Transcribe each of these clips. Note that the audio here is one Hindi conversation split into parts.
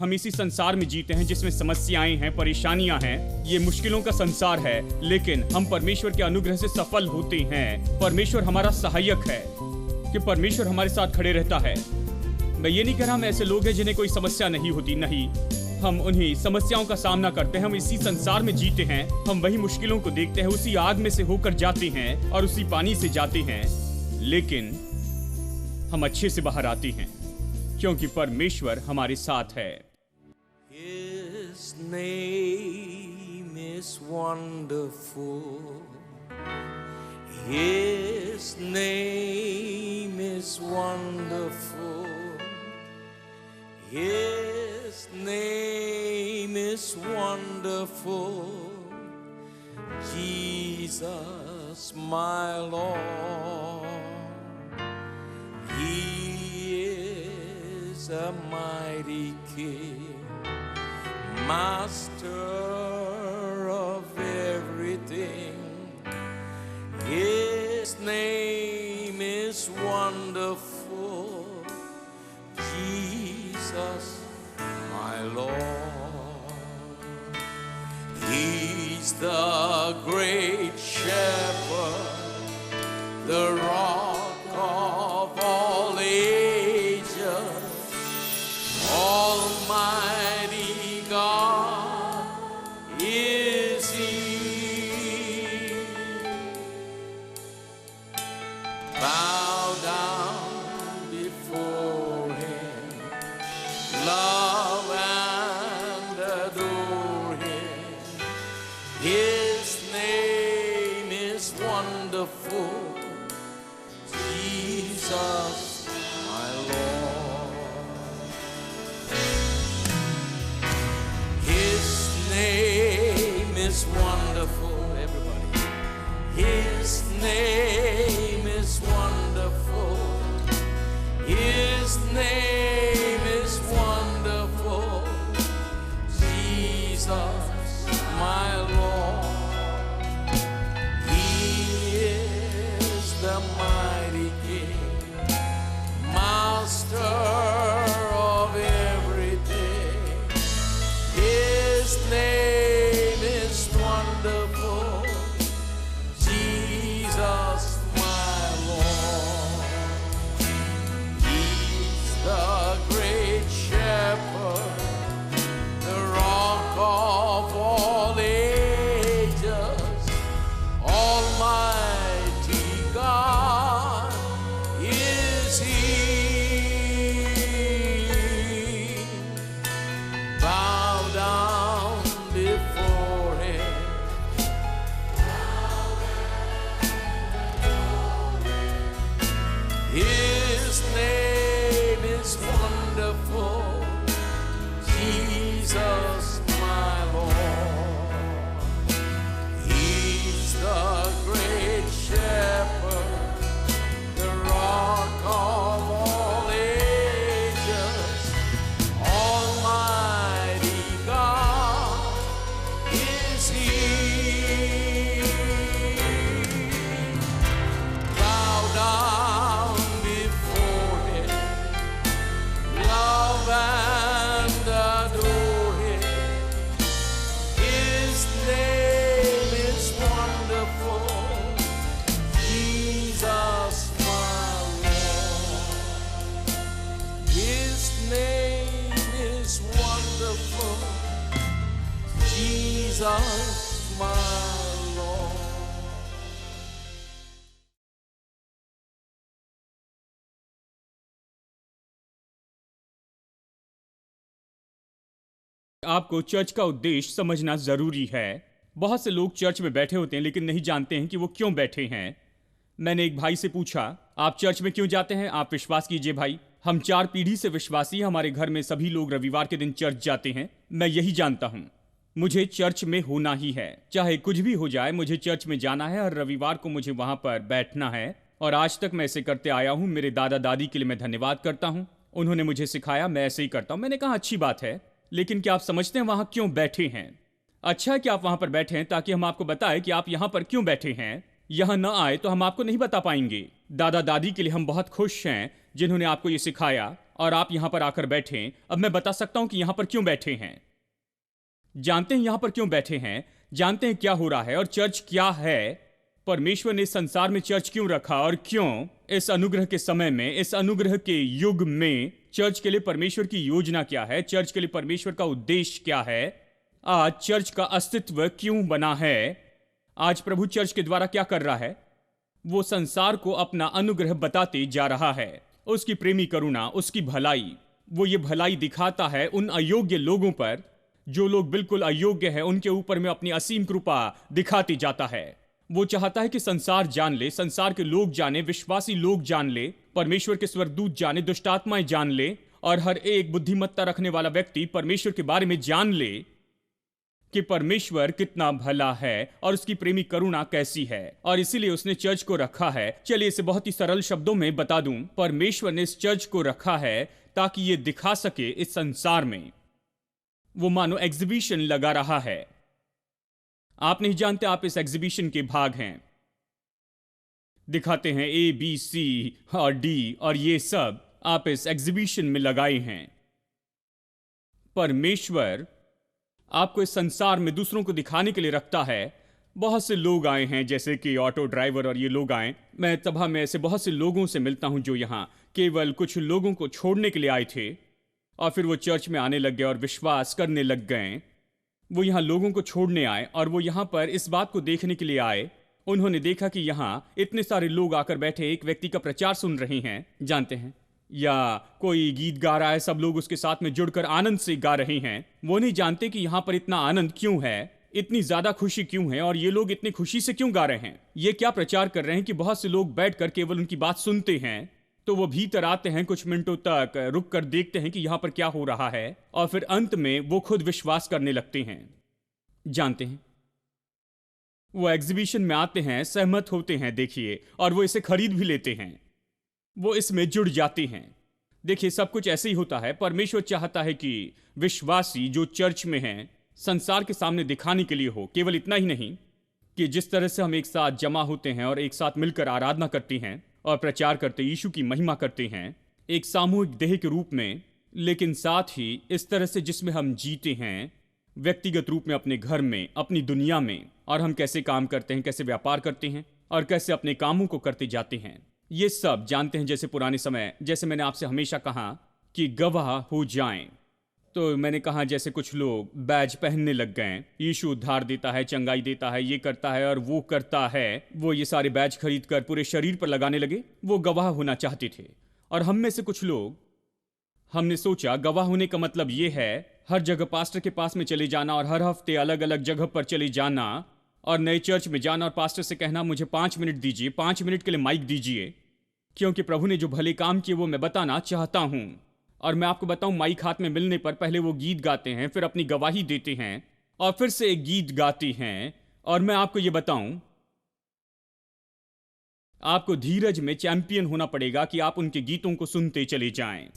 हम इसी संसार में जीते हैं जिसमें समस्याएं हैं, परेशानियां हैं, ये मुश्किलों का संसार है, लेकिन हम परमेश्वर के अनुग्रह से सफल होते हैं। परमेश्वर हमारा सहायक है कि परमेश्वर हमारे साथ खड़े रहता है। मैं ये नहीं कह रहा हम ऐसे लोग हैं जिन्हें कोई समस्या नहीं होती, नहीं, हम उन्हीं समस्याओं का सामना करते हैं। हम इसी संसार में जीते हैं, हम वही मुश्किलों को देखते हैं, उसी आग में से होकर जाते हैं और उसी पानी से जाते हैं, लेकिन हम अच्छे से बाहर आते हैं क्योंकि परमेश्वर हमारे साथ है। His name is wonderful. His name is wonderful. His name is wonderful. Jesus, my Lord. He is a mighty King, Master of everything. His name is wonderful. Jesus, my Lord. He's the great shepherd, the rock of all ages, Almighty God is He. Bow down before Him, love and adore Him. His name is wonderful, Jesus, my Lord. His name is wonderful, everybody. His name is wonderful. His name is wonderful, Jesus, my Lord. He is the mighty King, Master of everything. His name is wonderful, Jesus, my Lord. He's the great shepherd, the rock of all ages, Almighty God is He. Bow down before Him, His name is wonderful, Jesus, my Lord. He's the great shepherd, the rock of all ages, Almighty God is He. Bow down before Him, love and adore Him. His name is wonderful, Jesus, my Lord. His name is wonderful, Jesus, my Lord. आपको चर्च का उद्देश्य समझना जरूरी है। बहुत से लोग चर्च में बैठे होते हैं लेकिन नहीं जानते हैं कि वो क्यों बैठे हैं। मैंने एक भाई से पूछा, आप चर्च में क्यों जाते हैं? आप विश्वास कीजिए भाई, हम 4 पीढ़ी से विश्वासी हैं। हमारे घर में सभी लोग रविवार के दिन चर्च जाते हैं। मैं यही जानता हूं, मुझे चर्च में होना ही है, चाहे कुछ भी हो जाए। मुझे चर्च में जाना है और रविवार को मुझे वहां पर बैठना है, और आज तक मैं ऐसे करते आया हूं। मेरे दादा दादी के लिए मैं धन्यवाद करता हूं, उन्होंने मुझे सिखाया, मैं ऐसे ही करता हूं। मैंने कहा अच्छी बात है, लेकिन क्या आप समझते हैं वहां क्यों बैठे हैं? अच्छा है कि आप वहां पर बैठे हैं ताकि हम आपको बताएं कि आप यहां पर क्यों बैठे हैं। यहां न आए तो हम आपको नहीं बता पाएंगे। दादा दादी के लिए हम बहुत खुश हैं जिन्होंने आपको ये सिखाया, और आप यहां पर आकर बैठे। अब मैं बता सकता हूं कि यहां पर क्यों बैठे हैं। जानते हैं यहां पर क्यों बैठे हैं, जानते हैं क्या हो रहा है और चर्च क्या है। परमेश्वर ने इस संसार में चर्च क्यों रखा और क्यों इस अनुग्रह के समय में, इस अनुग्रह के युग में चर्च के लिए परमेश्वर की योजना क्या है, चर्च के लिए परमेश्वर का उद्देश्य क्या है, आज चर्च का अस्तित्व क्यों बना है, आज प्रभु चर्च के द्वारा क्या कर रहा है। वो संसार को अपना अनुग्रह बताते जा रहा है, उसकी प्रेमी करुणा, उसकी भलाई। वो ये भलाई दिखाता है उन अयोग्य लोगों पर, जो लोग बिल्कुल अयोग्य हैं उनके ऊपर में अपनी असीम कृपा दिखाती जाता है। वो चाहता है कि संसार जान ले, संसार के लोग जाने, विश्वासी लोग जान ले, परमेश्वर के स्वर्गदूत जाने, दुष्टात्माएं जान ले, और हर एक बुद्धिमत्ता रखने वाला व्यक्ति परमेश्वर के बारे में जान ले कि परमेश्वर कितना भला है और उसकी प्रेमी करुणा कैसी है। और इसीलिए उसने चर्च को रखा है। चलिए इसे बहुत ही सरल शब्दों में बता दूं, परमेश्वर ने इस चर्च को रखा है ताकि ये दिखा सके इस संसार में, वो मानो एग्जीबिशन लगा रहा है। आप नहीं जानते आप इस एग्जीबिशन के भाग हैं। दिखाते हैं ए बी सी और डी, और ये सब आप इस एग्जीबिशन में लगाए हैं। परमेश्वर आपको इस संसार में दूसरों को दिखाने के लिए रखता है। बहुत से लोग आए हैं, जैसे कि ऑटो ड्राइवर और ये लोग आए। मैं सभा में ऐसे बहुत से लोगों से मिलता हूं जो यहां केवल कुछ लोगों को छोड़ने के लिए आए थे और फिर वो चर्च में आने लग गए और विश्वास करने लग गए। वो यहाँ लोगों को छोड़ने आए और वो यहाँ पर इस बात को देखने के लिए आए। उन्होंने देखा कि यहाँ इतने सारे लोग आकर बैठे एक व्यक्ति का प्रचार सुन रहे हैं, जानते हैं, या कोई गीत गा रहा है, सब लोग उसके साथ में जुड़कर आनंद से गा रहे हैं। वो नहीं जानते कि यहाँ पर इतना आनंद क्यों है, इतनी ज्यादा खुशी क्यों है और ये लोग इतनी खुशी से क्यों गा रहे हैं। ये क्या प्रचार कर रहे हैं कि बहुत से लोग बैठकर केवल उनकी बात सुनते हैं, तो वो भीतर आते हैं, कुछ मिनटों तक रुक कर देखते हैं कि यहाँ पर क्या हो रहा है, और फिर अंत में वो खुद विश्वास करने लगते हैं। जानते हैं, वो एग्जीबिशन में आते हैं, सहमत होते हैं, देखिए, और वो इसे खरीद भी लेते हैं, वो इसमें जुड़ जाते हैं। देखिए, सब कुछ ऐसे ही होता है। परमेश्वर चाहता है कि विश्वासी जो चर्च में हैं संसार के सामने दिखाने के लिए हो। केवल इतना ही नहीं कि जिस तरह से हम एक साथ जमा होते हैं और एक साथ मिलकर आराधना करते हैं और प्रचार करते, यीशु की महिमा करते हैं एक सामूहिक देह के रूप में, लेकिन साथ ही इस तरह से जिसमें हम जीते हैं व्यक्तिगत रूप में अपने घर में, अपनी दुनिया में, और हम कैसे काम करते हैं, कैसे व्यापार करते हैं और कैसे अपने कामों को करते जाते हैं। ये सब जानते हैं। जैसे पुराने समय, जैसे मैंने आपसे हमेशा कहा कि गवाह हो जाएं, तो मैंने कहा जैसे कुछ लोग बैज पहनने लग गए, यीशु उद्धार देता है, चंगाई देता है, ये करता है और वो करता है, वो ये सारे बैज खरीद कर पूरे शरीर पर लगाने लगे। वो गवाह होना चाहते थे। और हम में से कुछ लोग, हमने सोचा गवाह होने का मतलब ये है हर जगह पास्टर के पास में चले जाना और हर हफ्ते अलग अलग जगह पर चले जाना और नए चर्च में जाना और पास्टर से कहना मुझे 5 मिनट दीजिए, 5 मिनट के लिए माइक दीजिए, क्योंकि प्रभु ने जो भले काम किए वो मैं बताना चाहता हूं। और मैं आपको बताऊं, माइक हाथ में मिलने पर पहले वो गीत गाते हैं, फिर अपनी गवाही देते हैं और फिर से एक गीत गाते हैं। और मैं आपको ये बताऊं, आपको धीरज में चैंपियन होना पड़ेगा कि आप उनके गीतों को सुनते चले जाएं।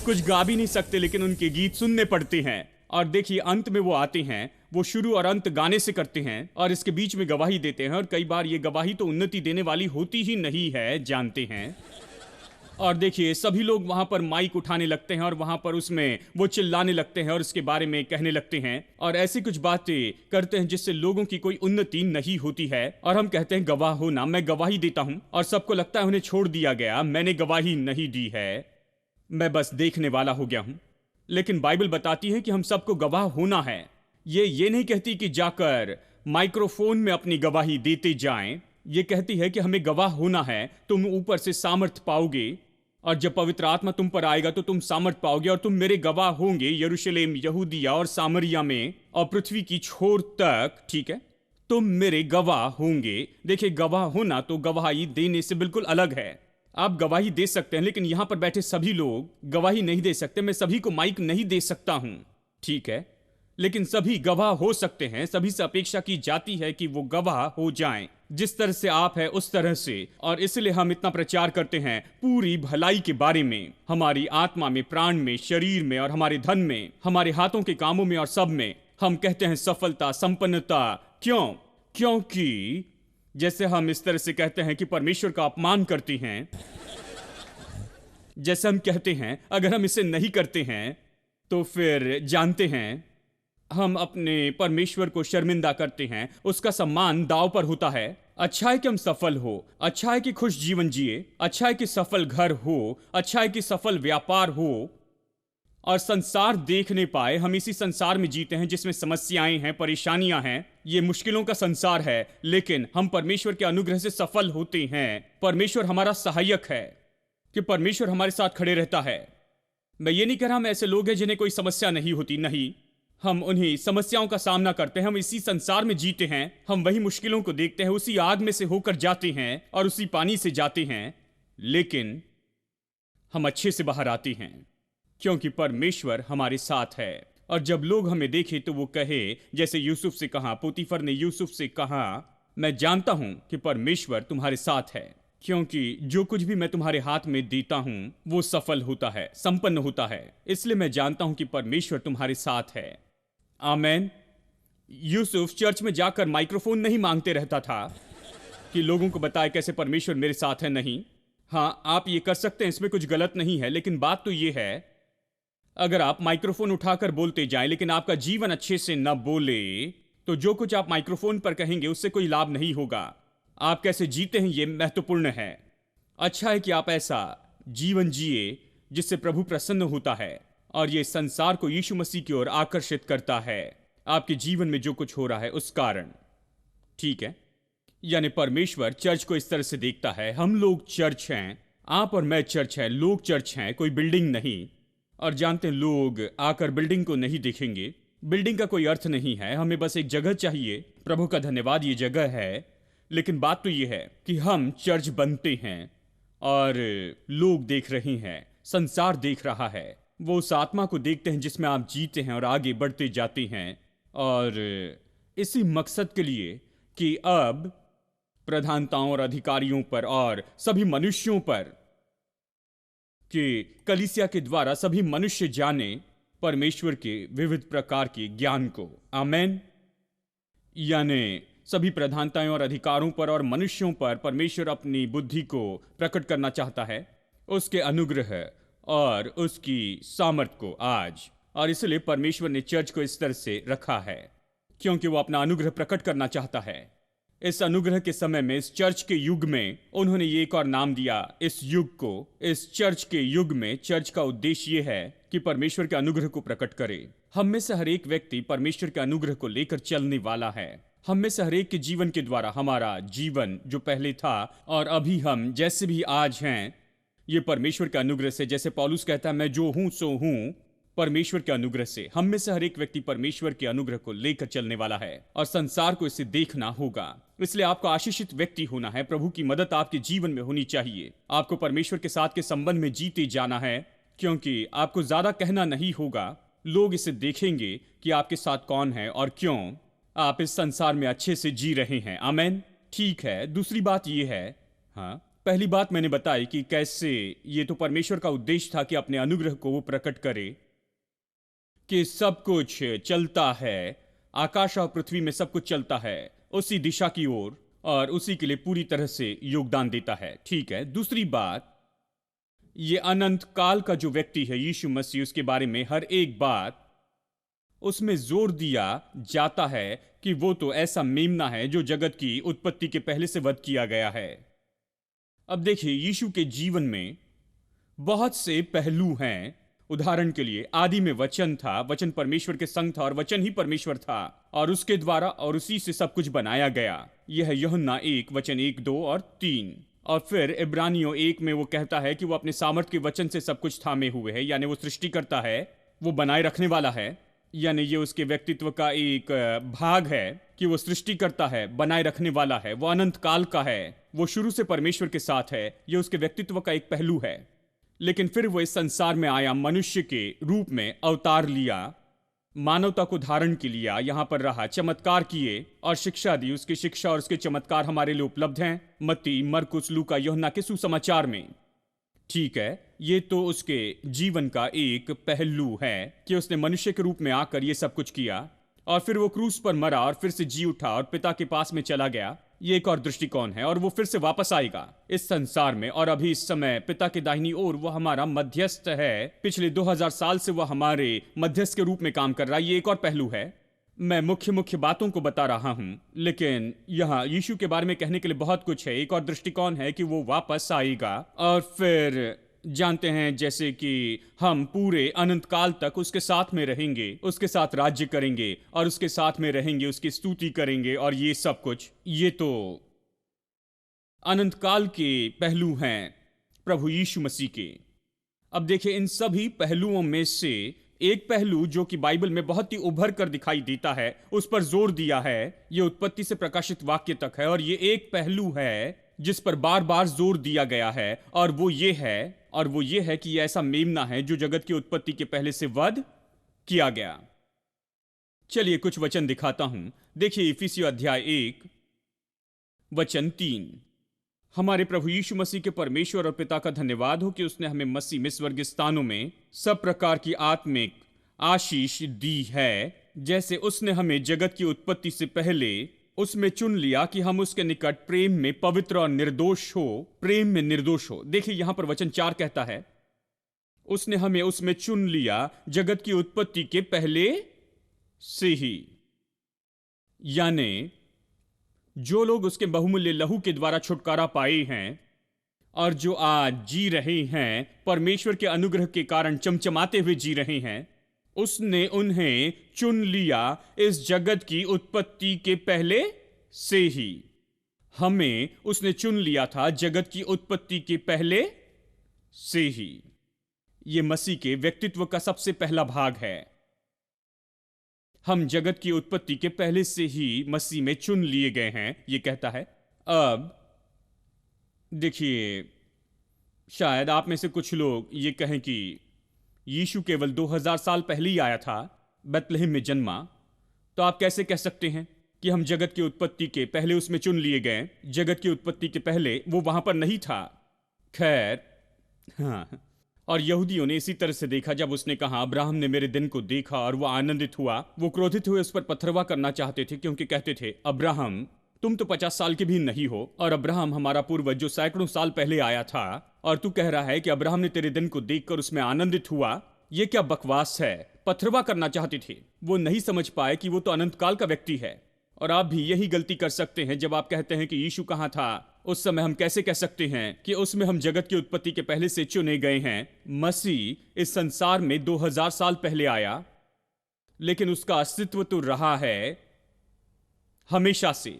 कुछ गा भी नहीं सकते, लेकिन उनके गीत सुनने पड़ते हैं। और देखिए, अंत में वो आते हैं, वो शुरू और अंत गाने से करते हैं और इसके बीच में गवाही देते हैं। और कई बार ये गवाही तो उन्नति देने वाली होती ही नहीं है, जानते हैं। और देखिए, सभी लोग वहां पर माइक उठाने लगते हैं और वहां पर उसमें वो चिल्लाने लगते हैं और उसके बारे में कहने लगते हैं और ऐसी कुछ बातें करते हैं जिससे लोगों की कोई उन्नति नहीं होती है। और हम कहते हैं गवाह होना, मैं गवाही देता हूं, और सबको लगता है उन्हें छोड़ दिया गया, मैंने गवाही नहीं दी है, मैं बस देखने वाला हो गया हूं। लेकिन बाइबल बताती है कि हम सबको गवाह होना है। ये नहीं कहती कि जाकर माइक्रोफोन में अपनी गवाही देते जाएं। ये कहती है कि हमें गवाह होना है। तुम ऊपर से सामर्थ पाओगे और जब पवित्र आत्मा तुम पर आएगा तो तुम सामर्थ पाओगे और तुम मेरे गवाह होंगे यरूशलेम, यहूदिया और सामरिया में और पृथ्वी की छोर तक। ठीक है, तुम मेरे गवाह होंगे। देखिए, गवाह होना तो गवाही देने से बिल्कुल अलग है। आप गवाही दे सकते हैं, लेकिन यहां पर बैठे सभी लोग गवाही नहीं दे सकते। मैं सभी को माइक नहीं दे सकता हूं, ठीक है, लेकिन सभी गवाह हो सकते हैं। सभी से अपेक्षा की जाती है कि वो गवाह हो जाएं, जिस तरह से आप है उस तरह से। और इसलिए हम इतना प्रचार करते हैं पूरी भलाई के बारे में, हमारी आत्मा में, प्राण में, शरीर में और हमारे धन में, हमारे हाथों के कामों में और सब में। हम कहते हैं सफलता, संपन्नता। क्यों? क्योंकि जैसे हम इस तरह से कहते हैं कि परमेश्वर का अपमान करती हैं, जैसे हम कहते हैं, अगर हम इसे नहीं करते हैं तो फिर जानते हैं हम अपने परमेश्वर को शर्मिंदा करते हैं, उसका सम्मान दांव पर होता है। अच्छा है कि हम सफल हो, अच्छा है कि खुश जीवन जिए, अच्छा है कि सफल घर हो, अच्छा है कि सफल व्यापार हो और संसार देखने पाए। हम इसी संसार में जीते हैं जिसमें समस्याएं हैं, परेशानियां हैं, ये मुश्किलों का संसार है, लेकिन हम परमेश्वर के अनुग्रह से सफल होते हैं। परमेश्वर हमारा सहायक है कि परमेश्वर हमारे साथ खड़े रहता है। मैं ये नहीं कह रहा हम ऐसे लोग हैं जिन्हें कोई समस्या नहीं होती, नहीं, हम उन्हीं समस्याओं का सामना करते हैं। हम इसी संसार में जीते हैं, हम वही मुश्किलों को देखते हैं, उसी आग में से होकर जाते हैं और उसी पानी से जाते हैं, लेकिन हम अच्छे से बाहर आते हैं क्योंकि परमेश्वर हमारे साथ है। और जब लोग हमें देखे तो वो कहे, जैसे यूसुफ से कहा, पोतीफर ने यूसुफ से कहा, मैं जानता हूं कि परमेश्वर तुम्हारे साथ है, क्योंकि जो कुछ भी मैं तुम्हारे हाथ में देता हूं वो सफल होता है, संपन्न होता है। इसलिए मैं जानता हूं कि परमेश्वर तुम्हारे साथ है। आमेन। यूसुफ चर्च में जाकर माइक्रोफोन नहीं मांगते रहता था कि लोगों को बताए कैसे परमेश्वर मेरे साथ है, नहीं। हाँ, आप ये कर सकते हैं, इसमें कुछ गलत नहीं है, लेकिन बात तो ये है, अगर आप माइक्रोफोन उठाकर बोलते जाएं लेकिन आपका जीवन अच्छे से न बोले तो जो कुछ आप माइक्रोफोन पर कहेंगे उससे कोई लाभ नहीं होगा। आप कैसे जीते हैं ये महत्वपूर्ण है। अच्छा है कि आप ऐसा जीवन जिए जिससे प्रभु प्रसन्न होता है और ये संसार को यीशु मसीह की ओर आकर्षित करता है, आपके जीवन में जो कुछ हो रहा है उस कारण। ठीक है, यानी परमेश्वर चर्च को इस तरह से देखता है, हम लोग चर्च हैं, आप और मैं चर्च हैं, लोग चर्च हैं, कोई बिल्डिंग नहीं। और जानते हैं, लोग आकर बिल्डिंग को नहीं देखेंगे, बिल्डिंग का कोई अर्थ नहीं है, हमें बस एक जगह चाहिए। प्रभु का धन्यवाद ये जगह है, लेकिन बात तो ये है कि हम चर्च बनते हैं और लोग देख रहे हैं, संसार देख रहा है, वो उस आत्मा को देखते हैं जिसमें आप जीते हैं और आगे बढ़ते जाते हैं। और इसी मकसद के लिए कि अब प्रधानताओं और अधिकारियों पर और सभी मनुष्यों पर कि कलीसिया के द्वारा सभी मनुष्य जाने परमेश्वर के विविध प्रकार के ज्ञान को। आमेन। यानी सभी प्रधानताएं और अधिकारों पर और मनुष्यों पर परमेश्वर अपनी बुद्धि को प्रकट करना चाहता है, उसके अनुग्रह और उसकी सामर्थ को आज। और इसलिए परमेश्वर ने चर्च को इस तरह से रखा है क्योंकि वो अपना अनुग्रह प्रकट करना चाहता है। इस अनुग्रह के समय में, इस चर्च के युग में, उन्होंने ये एक और नाम दिया इस युग को। इस चर्च के युग में चर्च का उद्देश्य ये है कि परमेश्वर के अनुग्रह को प्रकट करे। हम में से हर एक व्यक्ति परमेश्वर के अनुग्रह को लेकर चलने वाला है। हम में से हर एक के जीवन के द्वारा हमारा जीवन जो पहले था और अभी हम जैसे भी आज हैं, ये परमेश्वर के अनुग्रह से, जैसे पौलुस कहता है, मैं जो हूं सो हूं परमेश्वर के अनुग्रह से। हम में से हर एक व्यक्ति परमेश्वर के अनुग्रह को लेकर चलने वाला है और संसार को इसे देखना होगा। इसलिए आपको आशीषित व्यक्ति होना है, प्रभु की मदद आपके जीवन में होनी चाहिए। आपको परमेश्वर के साथ के संबंध में जीते जाना है, क्योंकि आपको ज्यादा कहना नहीं होगा। लोग इसे देखेंगे कि आपके साथ कौन है और क्यों आप इस संसार में अच्छे से जी रहे हैं। आमेन। ठीक है, दूसरी बात यह है, हाँ, पहली बात मैंने बताई कि कैसे ये तो परमेश्वर का उद्देश्य था कि अपने अनुग्रह को वो प्रकट करे, कि सब कुछ चलता है, आकाश और पृथ्वी में सब कुछ चलता है उसी दिशा की ओर और उसी के लिए पूरी तरह से योगदान देता है। ठीक है, दूसरी बात, ये अनंत काल का जो व्यक्ति है यीशु मसीह, उसके बारे में हर एक बात उसमें जोर दिया जाता है कि वो तो ऐसा मेमना है जो जगत की उत्पत्ति के पहले से वध किया गया है। अब देखिए, यीशु के जीवन में बहुत से पहलू हैं। उदाहरण के लिए, आदि में वचन था, वचन परमेश्वर के संग था और वचन ही परमेश्वर था और उसके द्वारा और उसी से सब कुछ बनाया गया। यह है यूहन्ना 1 वचन 1, 2 और 3। और फिर इब्रानियों 1 में वो कहता है कि वो अपने सामर्थ के वचन से सब कुछ थामे हुए है, यानी वो सृष्टि करता है, वो बनाए रखने वाला है। यानी ये उसके व्यक्तित्व का एक भाग है कि वो सृष्टि करता है, बनाए रखने वाला है, वो अनंत काल का है, वो शुरू से परमेश्वर के साथ है। ये उसके व्यक्तित्व का एक पहलू है। लेकिन फिर वो इस संसार में आया, मनुष्य के रूप में अवतार लिया, मानवता को धारण के लिया, यहां पर रहा, चमत्कार किए और शिक्षा दी। उसकी शिक्षा और उसके चमत्कार हमारे लिए उपलब्ध हैं मत्ती, मरकुस, लूका, यूहन्ना के सुसमाचार में। ठीक है, ये तो उसके जीवन का एक पहलू है कि उसने मनुष्य के रूप में आकर ये सब कुछ किया और फिर वो क्रूस पर मरा और फिर से जी उठा और पिता के पास में चला गया ये एक और दृष्टिकोण है और वो फिर से वापस आएगा इस संसार में, और अभी इस समय पिता की दाहिनी ओर वो हमारा मध्यस्थ है। पिछले 2000 साल से वो हमारे मध्यस्थ के रूप में काम कर रहा है। ये एक और पहलू है। मैं मुख्य बातों को बता रहा हूं, लेकिन यहाँ यीशु के बारे में कहने के लिए बहुत कुछ है। एक और दृष्टिकोण है कि वो वापस आएगा और फिर जानते हैं जैसे कि हम पूरे अनंत काल तक उसके साथ में रहेंगे, उसके साथ राज्य करेंगे और उसके साथ में रहेंगे, उसकी स्तुति करेंगे और ये सब कुछ। ये तो अनंत काल के पहलू हैं प्रभु यीशु मसीह के। अब देखिए, इन सभी पहलुओं में से एक पहलू जो कि बाइबल में बहुत ही उभर कर दिखाई देता है, उस पर जोर दिया है। ये उत्पत्ति से प्रकाशित वाक्य तक है और ये एक पहलू है जिस पर बार बार जोर दिया गया है, और वो ये है कि ये ऐसा मेमना है जो जगत की उत्पत्ति के पहले से वध किया गया। चलिए कुछ वचन दिखाता हूं। देखिए इफिसियों अध्याय 1 वचन 3। हमारे प्रभु यीशु मसीह के परमेश्वर और पिता का धन्यवाद हो कि उसने हमें मसीह में स्वर्गीय स्थानों में सब प्रकार की आत्मिक आशीष दी है, जैसे उसने हमें जगत की उत्पत्ति से पहले उसमें चुन लिया कि हम उसके निकट प्रेम में पवित्र और निर्दोष हो। प्रेम में निर्दोष हो। देखिए यहां पर वचन 4 कहता है उसने हमें उसमें चुन लिया जगत की उत्पत्ति के पहले से ही। यानी जो लोग उसके बहुमूल्य लहू के द्वारा छुटकारा पाए हैं और जो आज जी रहे हैं, परमेश्वर के अनुग्रह के कारण चमचमाते हुए जी रहे हैं, उसने उन्हें चुन लिया इस जगत की उत्पत्ति के पहले से ही। हमें उसने चुन लिया था जगत की उत्पत्ति के पहले से ही। यह मसीह के व्यक्तित्व का सबसे पहला भाग है। हम जगत की उत्पत्ति के पहले से ही मसीह में चुन लिए गए हैं, यह कहता है। अब देखिए, शायद आप में से कुछ लोग ये कहें कि यीशु केवल 2000 साल पहले ही आया था, बेथलेहम में जन्मा, तो आप कैसे कह सकते हैं कि हम जगत की उत्पत्ति के पहले उसमें चुन लिए गए? जगत की उत्पत्ति के पहले वो वहां पर नहीं था। खैर, हाँ, और यहूदियों ने इसी तरह से देखा जब उसने कहा अब्राहम ने मेरे दिन को देखा और वो आनंदित हुआ। वो क्रोधित हुए उस पर पथरवा करना चाहते थे, क्योंकि कहते थे अब्राहम तुम तो 50 साल के भी नहीं हो, और अब्राहम हमारा पूर्वज जो सैकड़ों साल पहले आया था, और तू कह रहा है कि अब्राहम ने तेरे दिन को देखकर उसमें आनंदित हुआ। ये क्या बकवास है? पथरवा करना चाहते थे। वो नहीं समझ पाए कि वो तो अनंत काल का व्यक्ति है। और आप भी यही गलती कर सकते हैं जब आप कहते हैं कि यीशु कहाँ था उस समय। हम कैसे कह सकते हैं कि उसमें हम जगत की उत्पत्ति के पहले से चुने गए हैं? मसीह इस संसार में 2000 साल पहले आया, लेकिन उसका अस्तित्व तो रहा है हमेशा से।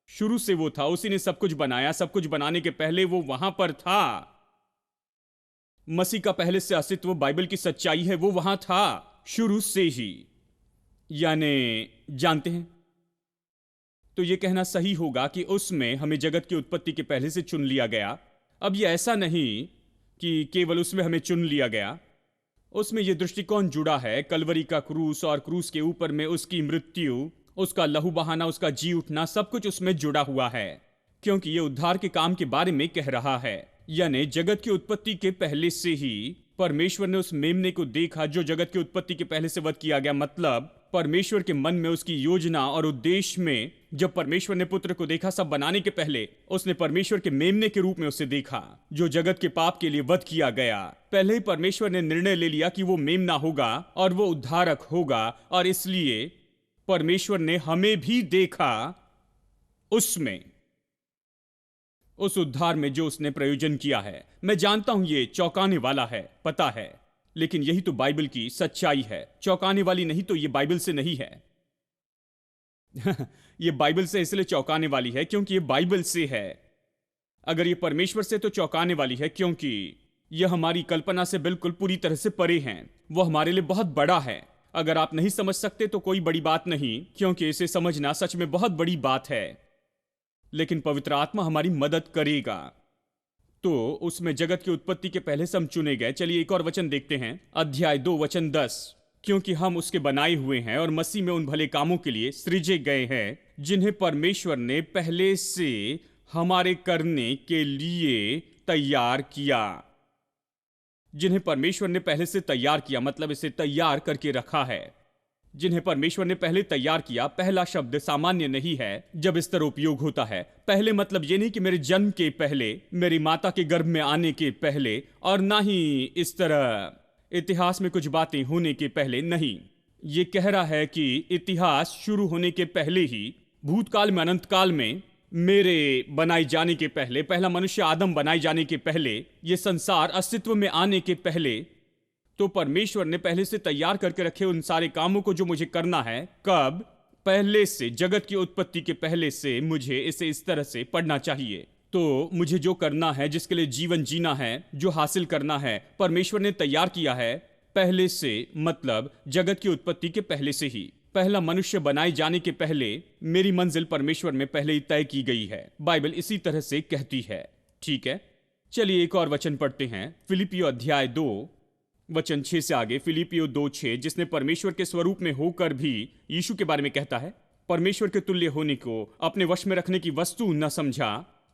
शुरू से वो था, उसी ने सब कुछ बनाया। सब कुछ बनाने के पहले वो वहां पर था। मसीह का पहले से अस्तित्व बाइबल की सच्चाई है, वो वहां था शुरू से ही। यानी जानते हैं, तो यह कहना सही होगा कि उसमें हमें जगत की उत्पत्ति के पहले से चुन लिया गया। अब यह ऐसा नहीं कि केवल उसमें हमें चुन लिया गया, उसमें यह दृष्टिकोण जुड़ा है कलवरी का क्रूस, और क्रूस के ऊपर में उसकी मृत्यु, उसका लहू बहाना, उसका जी उठना, सब कुछ उसमें जुड़ा हुआ है, क्योंकि यह उद्धार के काम के बारे में कह रहा है। यानी जगत की उत्पत्ति के पहले से ही परमेश्वर ने उस मेमने को देखा जो जगत की उत्पत्ति के पहले से वध किया गया। मतलब परमेश्वर के मन में, उसकी योजना और उद्देश्य में, जब परमेश्वर ने पुत्र को देखा सब बनाने के पहले, उसने परमेश्वर के मेमने के रूप में उसे देखा जो जगत के पाप के लिए वध किया गया। पहले ही परमेश्वर ने निर्णय ले लिया कि वो मेमना होगा और वो उद्धारक होगा, और इसलिए परमेश्वर ने हमें भी देखा उसमें, उस उद्धार में जो उसने प्रयोजन किया है। मैं जानता हूं ये चौंकाने वाला है, पता है, लेकिन यही तो बाइबल की सच्चाई है। चौंकाने वाली नहीं तो ये बाइबल से नहीं है। ये बाइबल से इसलिए चौंकाने वाली है क्योंकि ये बाइबल से है। अगर ये परमेश्वर से तो चौंकाने वाली है क्योंकि यह हमारी कल्पना से बिल्कुल पूरी तरह से परे हैं। वो हमारे लिए बहुत बड़ा है। अगर आप नहीं समझ सकते तो कोई बड़ी बात नहीं, क्योंकि इसे समझना सच में बहुत बड़ी बात है। लेकिन पवित्र आत्मा हमारी मदद करेगा। तो उसमें जगत की उत्पत्ति के पहले से हम चुने गए। चलिए एक और वचन देखते हैं, अध्याय 2 वचन 10। क्योंकि हम उसके बनाए हुए हैं और मसीह में उन भले कामों के लिए सृजे गए हैं जिन्हें परमेश्वर ने पहले से हमारे करने के लिए तैयार किया। जिन्हें परमेश्वर ने पहले से तैयार किया, मतलब इसे तैयार करके रखा है। जिन्हें परमेश्वर ने पहले तैयार किया। पहला शब्द सामान्य नहीं है जब इस तरह उपयोग होता है। पहले मतलब ये नहीं कि मेरे जन्म के पहले, मेरी माता के गर्भ में आने के पहले, और ना ही इस तरह इतिहास में कुछ बातें होने के पहले। नहीं, ये कह रहा है कि इतिहास शुरू होने के पहले ही, भूतकाल में, अनंत काल में, मेरे बनाए जाने के पहले, पहला मनुष्य आदम बनाए जाने के पहले, ये संसार अस्तित्व में आने के पहले, तो परमेश्वर ने पहले से तैयार करके रखे उन सारे कामों को जो मुझे करना है। कब? पहले से, जगत की उत्पत्ति के पहले से मुझे इसे इस तरह से पढ़ना चाहिए। तो मुझे जो करना है, जिसके लिए जीवन जीना है, जो हासिल करना है, परमेश्वर ने तैयार किया है पहले से, मतलब जगत की उत्पत्ति के पहले से ही। पहला मनुष्य बनाए जाने के पहले मेरी मंजिल परमेश्वर में पहले ही तय की गई है। बाइबल इसी तरह से कहती है। ठीक है, चलिए एक और वचन पढ़ते हैं। फिलिपियो अध्याय 2 वचन 6 से आगे। फिलिपियो 2:6, जिसने परमेश्वर के स्वरूप में होकर भी यीशु के बारे में कहता है, परमेश्वर के तुल्य होने को अपने वश में रखने की वस्तु न समझा,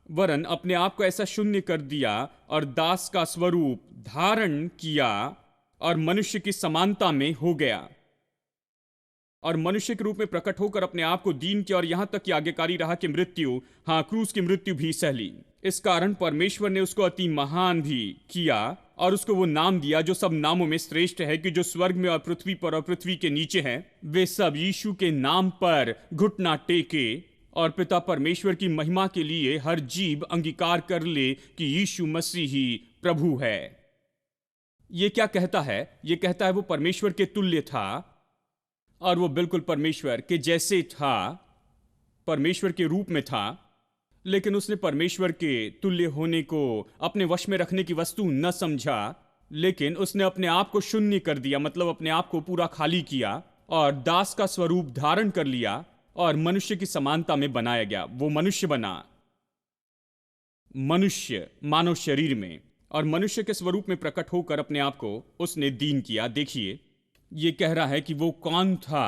वरन अपने आप को ऐसा शून्य कर दिया और दास का स्वरूप धारण किया और मनुष्य की समानता में हो गया, और मनुष्य के रूप में प्रकट होकर अपने आप को दीन किया, और यहां तक कि आज्ञाकारी रहा कि मृत्यु, हाँ, क्रूस की मृत्यु भी सह ली। इस कारण परमेश्वर ने उसको अति महान भी किया और उसको वो नाम दिया जो सब नामों में श्रेष्ठ है, कि जो स्वर्ग में और पृथ्वी पर और पृथ्वी के नीचे हैं, वे सब यीशु के नाम पर घुटना टेके, और पिता परमेश्वर की महिमा के लिए हर जीभ अंगीकार कर ले कि यीशु मसीह ही प्रभु है। ये क्या कहता है? ये कहता है वो परमेश्वर के तुल्य था, और वो बिल्कुल परमेश्वर के जैसे था, परमेश्वर के रूप में था, लेकिन उसने परमेश्वर के तुल्य होने को अपने वश में रखने की वस्तु न समझा, लेकिन उसने अपने आप को शून्य कर दिया, मतलब अपने आप को पूरा खाली किया, और दास का स्वरूप धारण कर लिया और मनुष्य की समानता में बनाया गया। वो मनुष्य बना, मनुष्य मानव शरीर में, और मनुष्य के स्वरूप में प्रकट होकर अपने आप को उसने दीन किया। देखिए, ये कह रहा है कि वो कौन था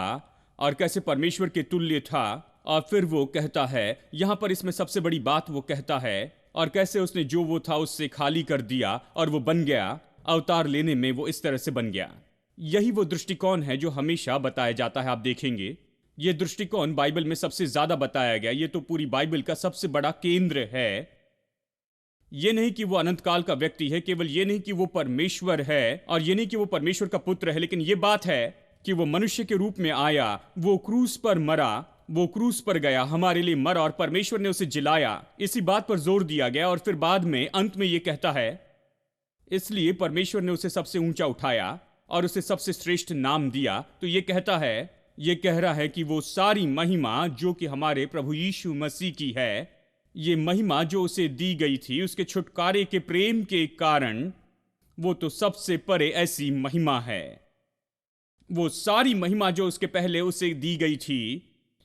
और कैसे परमेश्वर के तुल्य था, और फिर वो कहता है यहां पर, इसमें सबसे बड़ी बात वो कहता है, और कैसे उसने जो वो था उससे खाली कर दिया और वो बन गया। अवतार लेने में वो इस तरह से बन गया। यही वो दृष्टिकोण है जो हमेशा बताया जाता है। आप देखेंगे ये दृष्टिकोण बाइबल में सबसे ज्यादा बताया गया। ये तो पूरी बाइबल का सबसे बड़ा केंद्र है। ये नहीं कि वो अनंत काल का व्यक्ति है, केवल ये नहीं कि वो परमेश्वर है, और ये नहीं कि वो परमेश्वर का पुत्र है, लेकिन ये बात है कि वो मनुष्य के रूप में आया, वो क्रूस पर मरा, वो क्रूस पर गया, हमारे लिए मरा, और परमेश्वर ने उसे जिलाया। इसी बात पर जोर दिया गया, और फिर बाद में अंत में ये कहता है, इसलिए परमेश्वर ने उसे सबसे ऊंचा उठाया और उसे सबसे श्रेष्ठ नाम दिया। तो ये कहता है, ये कह रहा है कि वो सारी महिमा जो कि हमारे प्रभु यीशु मसीह की है, ये महिमा जो उसे दी गई थी उसके छुटकारे के प्रेम के कारण, वो तो सबसे परे ऐसी महिमा है। वो सारी महिमा जो उसके पहले उसे दी गई थी,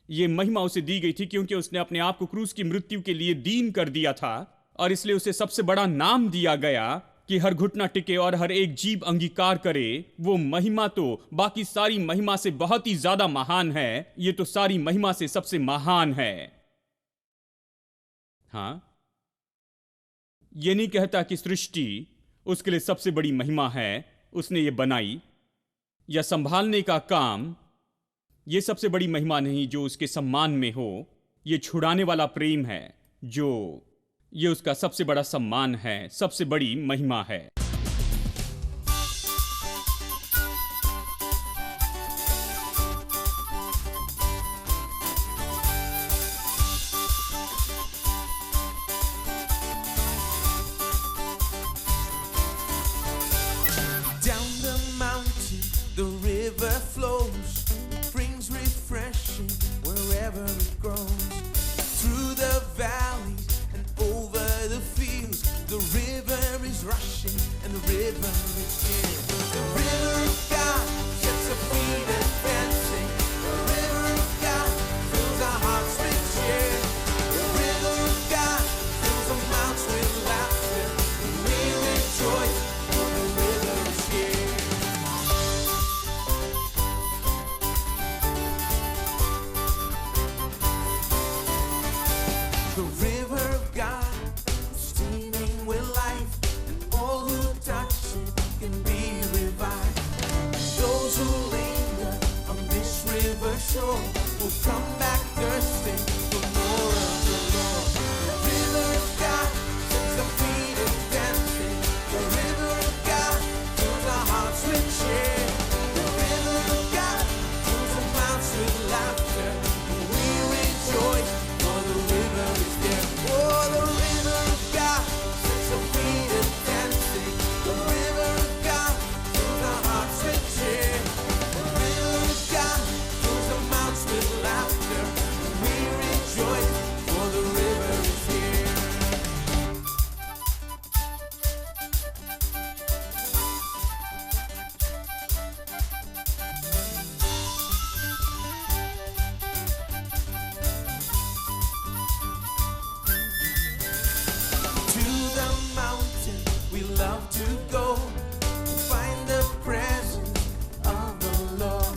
ये महिमा उसे दी गई थी क्योंकि उसने अपने आप को क्रूस की मृत्यु के लिए दीन कर दिया था, और इसलिए उसे सबसे बड़ा नाम दिया गया कि हर घुटना टिके और हर एक जीभ अंगीकार करे। वो महिमा तो बाकी सारी महिमा से बहुत ही ज्यादा महान है। ये तो सारी महिमा से सबसे महान है। हाँ, ये नहीं कहता कि सृष्टि उसके लिए सबसे बड़ी महिमा है, उसने ये बनाई, या संभालने का काम ये सबसे बड़ी महिमा नहीं जो उसके सम्मान में हो। ये छुड़ाने वाला प्रेम है जो ये उसका सबसे बड़ा सम्मान है, सबसे बड़ी महिमा है। Down the mountain, the river flows, brings refreshing wherever it grows. Through the valleys and over the fields, the river is rushing shore will come back thirsty for more of the Lord. The river of God sets our feet a dancing. The river of God fills our hearts with cheer. The river of God fills our mouths with laughter. We rejoice, for the river is there. Oh, the river of God sets our feet a dancing. The river of God fills our hearts with cheer. The river of God fills our mouths with laughter. We rejoice, for the river is here. To the mountain we love to go, find the presence of the Lord.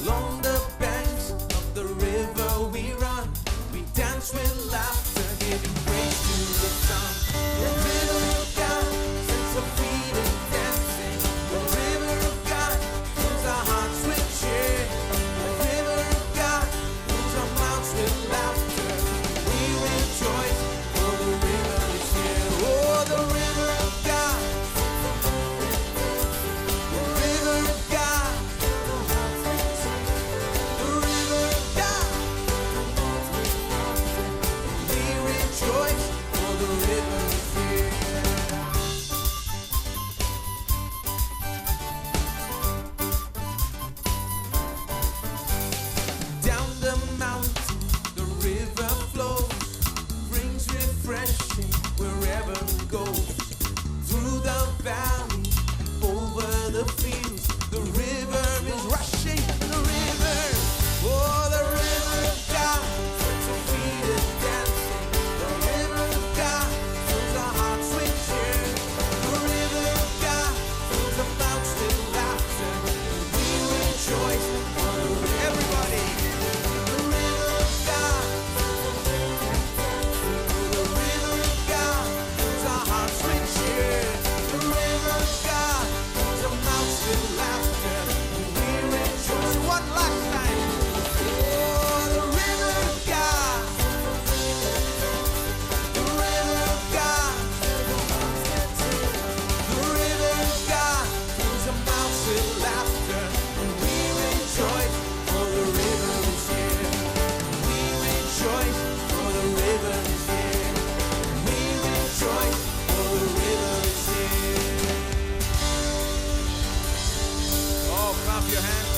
Along the banks of the river we run, we dance with laughter, giving praise to the Son. The river of God sets our feet a dancing. The river of God fills our hearts with cheer. The river of God fills our mouths with laughter. We rejoice, for the river is here. Oh, the river of God. The river of God. The river of God. We rejoice, for the river is here. Down the mountain, the river flows, brings refreshing wherever it goes. Through the valley, over the fields, the river is rushing. The river, oh, the river of God, sets our feet a dancing. The river of God fills our hearts with cheer. The river of God fills our mouths with laughter. We rejoice, for the river. Everybody, the river of God. The river of God fills our hearts with cheer. The river of God fills our mouths with laughter. We rejoice. One last time. Oh, the river of God. The river of God. The river of God fills our mouths with laughter. We rejoice, for the river is here. We rejoice, for the river is here. We rejoice, for the river is here. Oh, clap your hands.